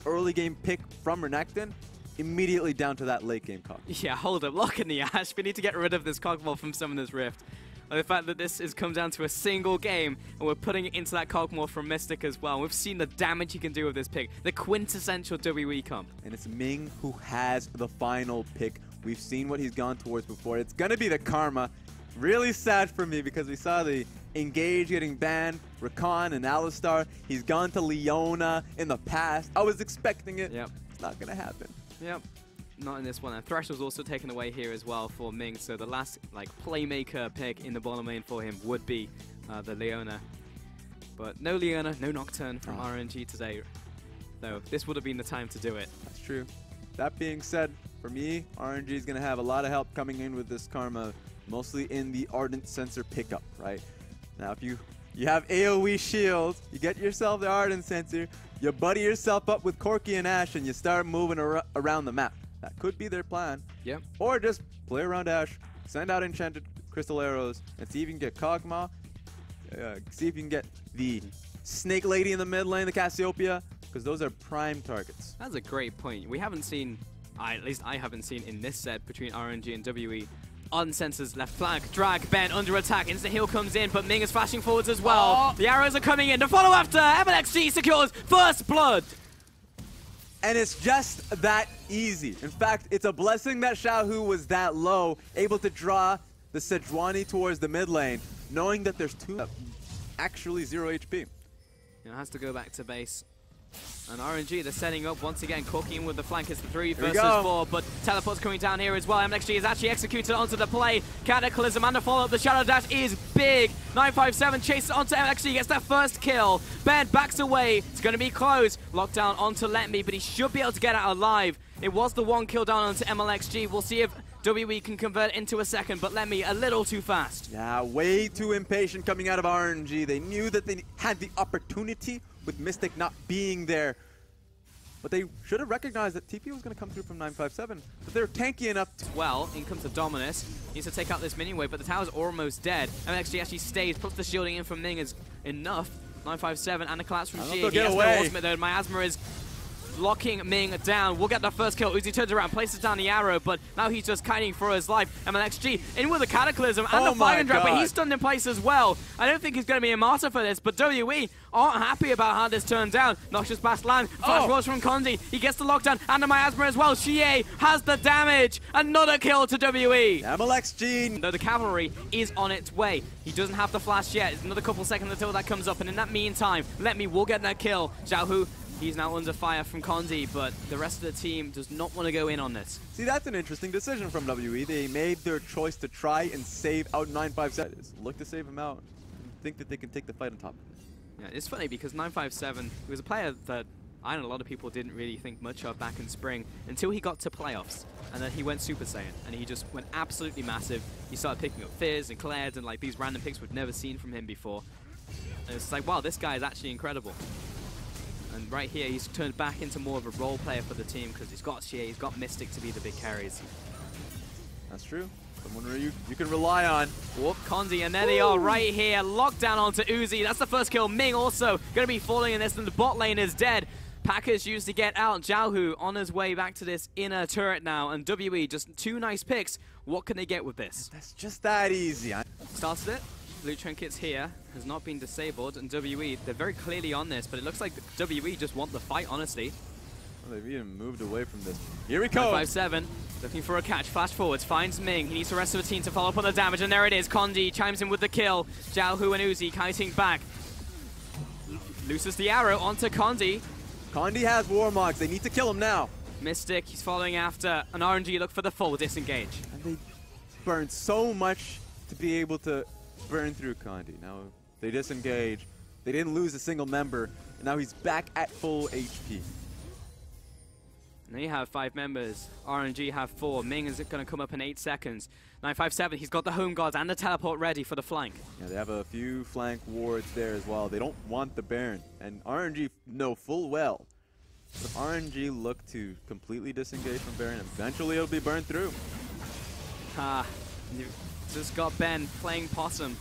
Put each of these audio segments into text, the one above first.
early game pick from Renekton, immediately down to that late game cog. Yeah, hold up, lock in the Ashe. We need to get rid of this Cogmore from Summoner's Rift. The fact that this has come down to a single game, and we're putting it into that Cogmore from Mystic as well. We've seen the damage he can do with this pick. The quintessential WE comp. And it's Ming who has the final pick. We've seen what he's gone towards before. It's going to be the Karma. Really sad for me because we saw the Engage getting banned, Rakan and Alistar. He's gone to Leona in the past. I was expecting it. Yep. It's not going to happen. Yep. Not in this one. And Thresh was also taken away here as well for Ming. So the last playmaker pick in the bottom lane for him would be the Leona. But no Leona, no Nocturne from RNG today. Though this would have been the time to do it. That's true. That being said, for me, RNG is going to have a lot of help coming in with this Karma, mostly in the Ardent Sensor pickup, right? Now, if you have AoE shields, you get yourself the Ardent Sensor, you buddy yourself up with Corki and Ashe, and you start moving around the map. That could be their plan. Yep. Or just play around Ashe, send out Enchanted Crystal Arrows, and see if you can get Kog'Maw, see if you can get the Snake Lady in the mid lane, the Cassiopeia, because those are prime targets. That's a great point. We haven't seen, at least I haven't seen in this set between RNG and WE, Unsensors left flank, drag, Ben under attack, instant heal comes in, but Ming is flashing forwards as well. The arrows are coming in, the follow after, MLXG secures first blood. And it's just that easy. In fact, it's a blessing that Xiaohu was that low, able to draw the Sejuani towards the mid lane, knowing that there's two actually 0 HP. It has to go back to base. And RNG, they're setting up once again. Corki in with the flank. It's the 3 versus 4, but teleport's coming down here as well. MLXG is actually executed onto the play. Cataclysm and the follow-up. The Shadow Dash is big. 957 chases onto MLXG, gets that first kill. Ben backs away. It's going to be close. Locked down onto Let Me, but he should be able to get out alive. It was the 1 kill down onto MLXG. We'll see if WE can convert into a second, but Let Me a little too fast. Yeah, way too impatient coming out of RNG. They knew that they had the opportunity with Mystic not being there. But they should have recognized that TP was going to come through from 957. But they're tanky enough. Well, in comes the Dominus. Needs to take out this mini wave, but the tower's almost dead. MLXG actually stays, puts the shielding in from Ming is enough. 957 and a collapse from G. He has no ultimate though. Miasma is locking Ming down. We'll get the first kill. Uzi turns around, places down the arrow, but now he's just kiting for his life. MLXG in with the Cataclysm and the Fire Trap, but he's stunned in place as well. I don't think he's going to be a martyr for this, but WE aren't happy about how this turned down. Noxious Blast land, flash rolls from Kondi. He gets the lockdown and the Miasma as well. Xie has the damage. Another kill to WE. MLXG. Though the cavalry is on its way. He doesn't have the flash yet. It's another couple seconds until that comes up, and in that meantime, Let Me will get that kill. Xiaohu, he's now under fire from Kondi, but the rest of the team does not want to go in on this. See, that's an interesting decision from WE. They made their choice to try and save out 957. Look to save him out. Think that they can take the fight on top of it. Yeah, it's funny because 957 was a player that I know a lot of people didn't really think much of back in spring until he got to playoffs. And then he went Super Saiyan, and he just went absolutely massive. He started picking up Fizz and Claire's and like these random picks we've never seen from him before. And it's like, wow, this guy is actually incredible. And right here, he's turned back into more of a role player for the team because he's got Xie, he's got Mystic to be the big carries. That's true. Someone you can rely on. Whoop, Kondi, and there they are right here. Locked down onto Uzi. That's the first kill. Ming also going to be falling in this, and the bot lane is dead. Packers used to get out. Xiaohu on his way back to this inner turret now, and WE just 2 nice picks. What can they get with this? That's just that easy. Started it. Blue Trinkets here has not been disabled, and WE, they're very clearly on this, but it looks like WE just want the fight, honestly. Well, they've even moved away from this. Here we go. 957, looking for a catch, flash forwards, finds Ming. He needs the rest of the team to follow up on the damage, and there it is. Kondi chimes in with the kill. Xiaohu and Uzi kiting back. Looses the arrow onto Kondi. Kondi has Warmogs. They need to kill him now. Mystic, he's following after an RNG look for the full disengage. And they burned so much to be able to burn through Kondi. Now they disengage. They didn't lose a single member, and now he's back at full HP. And they have 5 members. RNG have 4. Ming is going to come up in 8 seconds. 957, he's got the home guards and the teleport ready for the flank. Yeah, they have a few flank wards there as well. They don't want the Baron, and RNG know full well. If RNG look to completely disengage from Baron, eventually it'll be burned through. You just got Ben playing possum.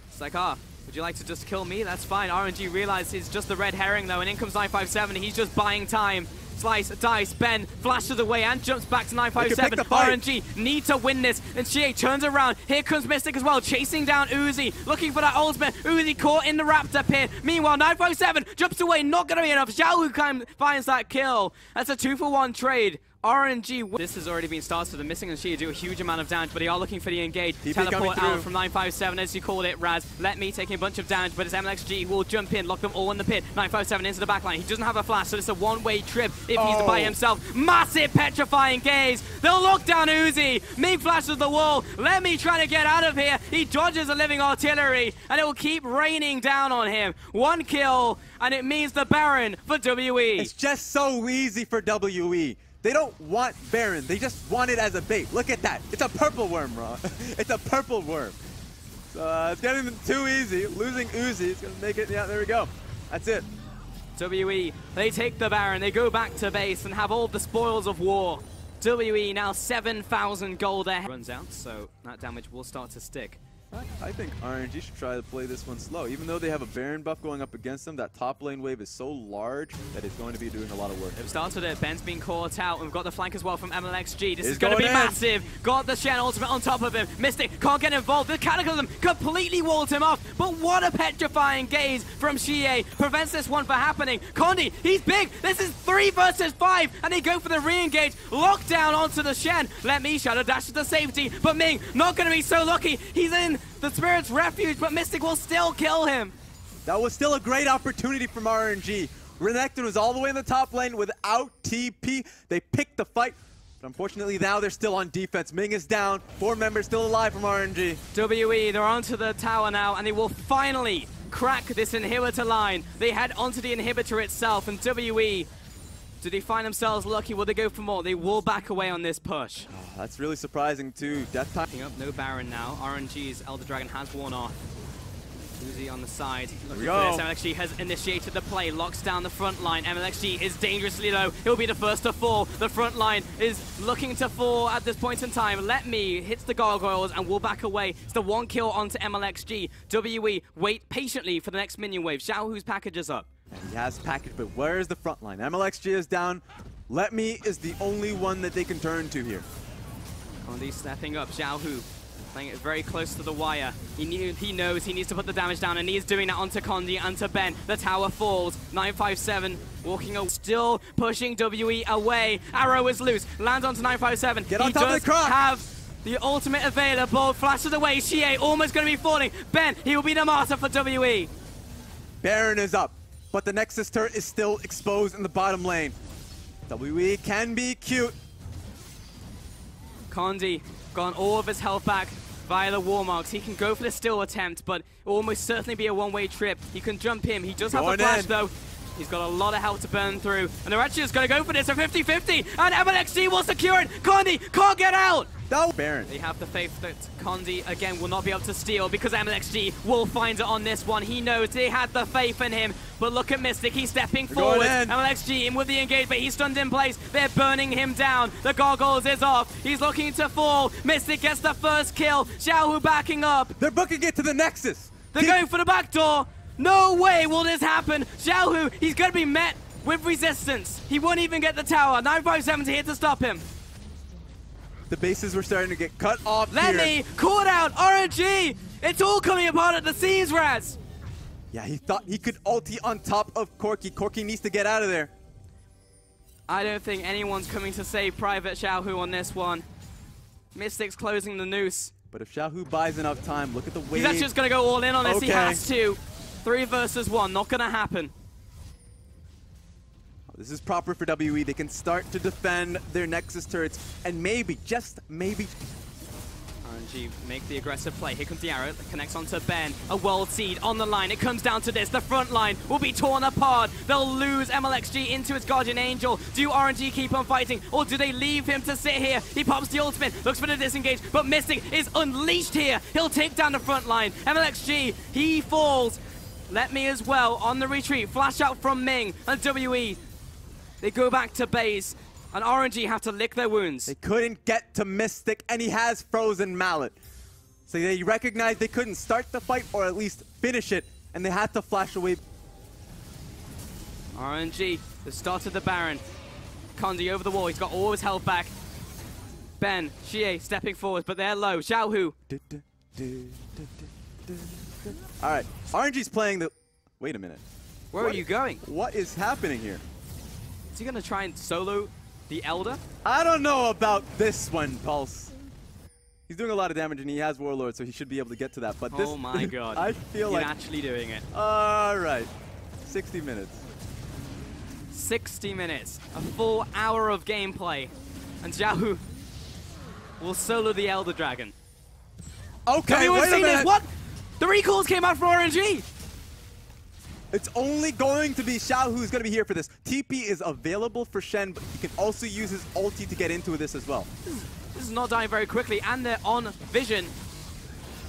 It's like, would you like to just kill me? That's fine. RNG realizes it's just the red herring though, and in comes 957. He's just buying time. Slice, dice, Ben flashes away and jumps back to 957. RNG need to win this, and Shea turns around. Here comes Mystic as well, chasing down Uzi, looking for that ultimate. Uzi caught in the Raptor pit. Meanwhile, 957 jumps away, not going to be enough. Xiao Hu finds that kill. That's a 2-for-1 trade. RNG. This has already been started. The Missing and Shea do a huge amount of damage, but they are looking for the engage. Teleport out from 957, as you called it, Raz. Let me taking a bunch of damage, but it's MLXG who will jump in, lock them all in the pit. 957 into the backline. He doesn't have a flash, so it's a one-way trip if he's by himself. Massive petrifying gaze. They'll lock down Uzi. Ming flashes the wall. Let me try to get out of here. He dodges a living artillery, and it will keep raining down on him. 1 kill, and it means the Baron for WE. It's just so easy for WE. They don't want Baron, they just want it as a bait. Look at that. It's a purple worm, bro. It's a purple worm. So it's getting too easy. Losing Uzi is going to make it. Yeah, there we go. That's it. WE, they take the Baron, they go back to base and have all the spoils of war. WE now 7,000 gold ahead. Runs out, so that damage will start to stick. I think RNG should try to play this one slow. Even though they have a Baron buff going up against them, that top lane wave is so large that it's going to be doing a lot of work. They've started it. Ben's been caught out. We've got the flank as well from MLXG. This is going to be massive. Got the Shen ultimate on top of him. Mystic can't get involved. The Cataclysm completely walled him off. But what a petrifying gaze from Shea. Prevents this one from happening. Condi, he's big. This is 3 versus 5. And they go for the re-engage. Lockdown onto the Shen. Let me Shadow Dash to safety. But Ming, not going to be so lucky. He's in the Spirit's refuge, but Mystic will still kill him. That was still a great opportunity from RNG. Renekton was all the way in the top lane without TP. They picked the fight, but unfortunately now they're still on defense. Ming is down, 4 members still alive from RNG. WE, they're onto the tower now, and they will finally crack this inhibitor line. They head onto the inhibitor itself, and WE, do they find themselves lucky? Will they go for more? They will back away on this push. Oh, that's really surprising too. Death time. Up, no Baron now. RNG's Elder Dragon has worn off. Uzi on the side. Looking for this. MLXG has initiated the play. Locks down the front line. MLXG is dangerously low. He'll be the first to fall. The front line is looking to fall at this point in time. Let me hits the gargoyles and will back away. It's the 1 kill onto MLXG. WE wait patiently for the next minion wave. Xiao Hu's package is up. And he has package, but where is the front line? MLXG is down. Let me is the only one that they can turn to here. Condi stepping up. Xiao Hu playing it very close to the wire. He knows he needs to put the damage down, and he's doing that onto Condi and to Ben. The tower falls. 957 walking away, still pushing WE away. Arrow is loose. Lands onto 957. Get on top of the croc. Have the ultimate available. Flashes away. Shea almost going to be falling. Ben, he will be the martyr for WE. Baron is up, but the Nexus turret is still exposed in the bottom lane. WE can be cute. Condi got all of his health back via the wall marks. He can go for the steal attempt, but it will almost certainly be a one-way trip. He can jump in. He does have the flash, though. He's got a lot of health to burn through. And they're actually just going to go for this, a 50-50. And MLXG will secure it. Condi can't get out. No, Baron. They have the faith that Condi, again, will not be able to steal because MLXG will find it on this one. He knows they had the faith in him. But look at Mystic. He's stepping forward. MLXG in with the engagement. He's stunned in place. They're burning him down. The gargoyles is off. He's looking to fall. Mystic gets the first kill. Xiao Hu backing up. They're booking it to the Nexus. They're going for the back door. No way will this happen. Xiao Hu, he's going to be met with resistance. He won't even get the tower. 957's here to stop him. The bases were starting to get cut off here. Let me caught out. RNG. It's all coming apart at the seams, Raz. Yeah, he thought he could ulti on top of Corki. Corki needs to get out of there. I don't think anyone's coming to save Private Xiao Hu on this one. Mystic's closing the noose. But if Xiao Hu buys enough time, look at the wave. He's actually just going to go all in on this. Okay. He has to. 3 versus 1. Not going to happen. This is proper for WE. They can start to defend their Nexus turrets and maybe, just maybe. RNG make the aggressive play. Here comes the arrow. That connects onto Ben. A world seed on the line. It comes down to this. The front line will be torn apart. They'll lose MLXG into its Guardian Angel. Do RNG keep on fighting, or do they leave him to sit here? He pops the ultimate, looks for the disengage, but Mystic is unleashed here. He'll take down the front line. MLXG, he falls. Let me as well on the retreat. Flash out from Ming and WE. They go back to base, and RNG have to lick their wounds. They couldn't get to Mystic, and he has Frozen Mallet. So they recognized they couldn't start the fight, or at least finish it, and they had to flash away. RNG, the start of the Baron. Kondi over the wall. He's got all his health back. Ben, Xie stepping forward, but they're low. Xiaohu. All right, RNG's playing the... Wait a minute. Where are you going? What is happening here? Is he going to try and solo the Elder? I don't know about this one, Pulse. He's doing a lot of damage, and he has Warlord, so he should be able to get to that. But this... Oh my god. I feel He's like... actually doing it. All right. 60 minutes. 60 minutes. A full hour of gameplay. And Xiaohu will solo the Elder Dragon. Okay, wait a minute. This? What? The recalls came out for RNG. It's only going to be Xiao who's going to be here for this. TP is available for Shen, but he can also use his ulti to get into this as well. This is not dying very quickly, and they're on vision.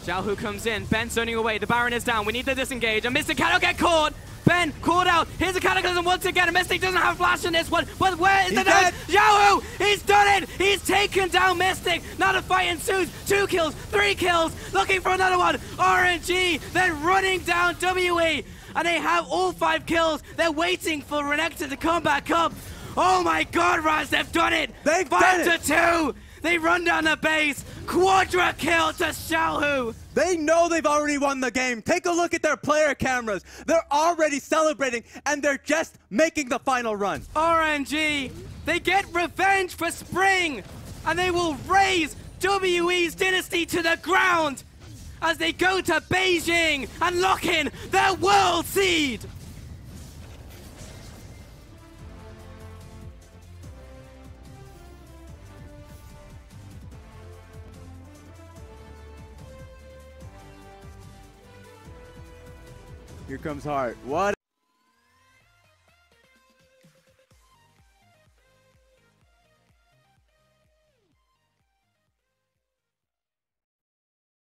Xiaohu comes in. Ben zoning away. The Baron is down. We need to disengage. And Mystic cannot get caught. Ben caught out. Here's a Cataclysm once again. And Mystic doesn't have flash in this one. But where is the damage? Xiaohu! He's done it! He's taken down Mystic. Now the fight ensues. 2 kills, 3 kills. Looking for another one. RNG then running down WE. And they have all 5 kills. They're waiting for Renekton to come back up. Oh my god, Raz, they've done it! They've done it! 5-2! They run down the base. Quadra kill to Xiaohu. They know they've already won the game. Take a look at their player cameras. They're already celebrating, and they're just making the final run. RNG, they get revenge for Spring, and they will raise WE's dynasty to the ground as they go to Beijing and lock in their world seed. Here comes Hart. What